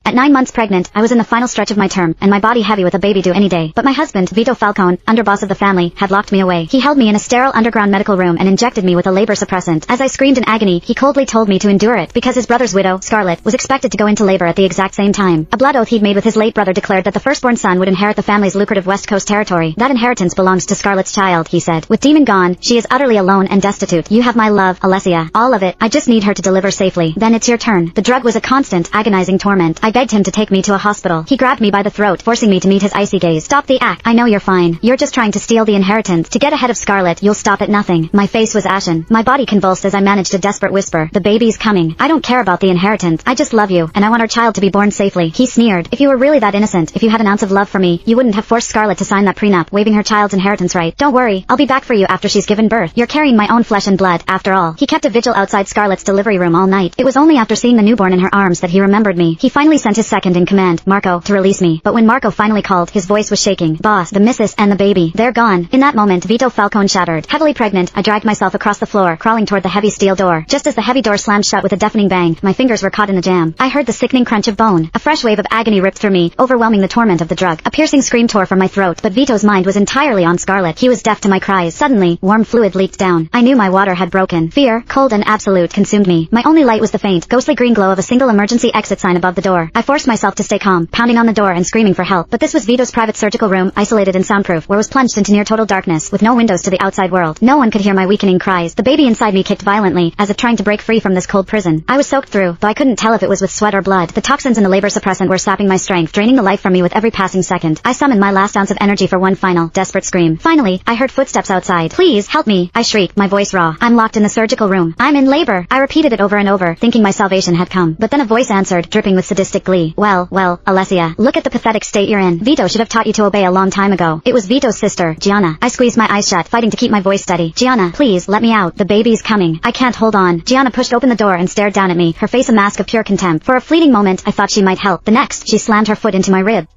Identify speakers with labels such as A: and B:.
A: At 9 months pregnant, I was in the final stretch of my term, and my body heavy with a baby due any day. But my husband, Vito Falcone, underboss of the family, had locked me away. He held me in a sterile underground medical room and injected me with a labor suppressant. As I screamed in agony, he coldly told me to endure it, because his brother's widow, Scarlett, was expected to go into labor at the exact same time. A blood oath he'd made with his late brother declared that the firstborn son would inherit the family's lucrative West Coast territory. That inheritance belongs to Scarlett's child, he said. With Demon gone, she is utterly alone and destitute. You have my love, Alessia. All of it. I just need her to deliver safely. Then it's your turn. The drug was a constant, agonizing torment. I begged him to take me to a hospital. He grabbed me by the throat, forcing me to meet his icy gaze. Stop the act. I know you're fine. You're just trying to steal the inheritance. To get ahead of Scarlett, you'll stop at nothing. My face was ashen. My body convulsed as I managed a desperate whisper. The baby's coming. I don't care about the inheritance. I just love you, and I want our child to be born safely. He sneered. If you were really that innocent, if you had an ounce of love for me, you wouldn't have forced Scarlett to sign that prenup, waiving her child's inheritance right. Don't worry. I'll be back for you after she's given birth. You're carrying my own flesh and blood, after all. He kept a vigil outside Scarlett's delivery room all night. It was only after seeing the newborn in her arms that he remembered me. He finally sent his second in command, Marco, to release me. But when Marco finally called, his voice was shaking. Boss, the missus, and the baby, they're gone. In that moment, Vito Falcone shattered. Heavily pregnant, I dragged myself across the floor, crawling toward the heavy steel door. Just as the heavy door slammed shut with a deafening bang, my fingers were caught in the jam. I heard the sickening crunch of bone. A fresh wave of agony ripped through me, overwhelming the torment of the drug. A piercing scream tore from my throat, but Vito's mind was entirely on Scarlett. He was deaf to my cries. Suddenly, warm fluid leaked down. I knew my water had broken. Fear, cold and absolute, consumed me. My only light was the faint, ghostly green glow of a single emergency exit sign above the door. I forced myself to stay calm, pounding on the door and screaming for help. But this was Vito's private surgical room, isolated and soundproof, where was plunged into near total darkness, with no windows to the outside world. No one could hear my weakening cries. The baby inside me kicked violently, as if trying to break free from this cold prison. I was soaked through, though I couldn't tell if it was with sweat or blood. The toxins in the labor suppressant were sapping my strength, draining the life from me with every passing second. I summoned my last ounce of energy for one final, desperate scream. Finally, I heard footsteps outside. Please, help me, I shrieked, my voice raw. I'm locked in the surgical room. I'm in labor. I repeated it over and over, thinking my salvation had come. But then a voice answered, dripping with sadistic glee. Well, Alessia, look at the pathetic state you're in. Vito should have taught you to obey a long time ago. It was Vito's sister, Gianna. I squeezed my eyes shut, fighting to keep my voice steady. Gianna, please, let me out. The baby's coming. I can't hold on. Gianna pushed open the door and stared down at me, her face a mask of pure contempt. For a fleeting moment, I thought she might help. The next, she slammed her foot into my rib.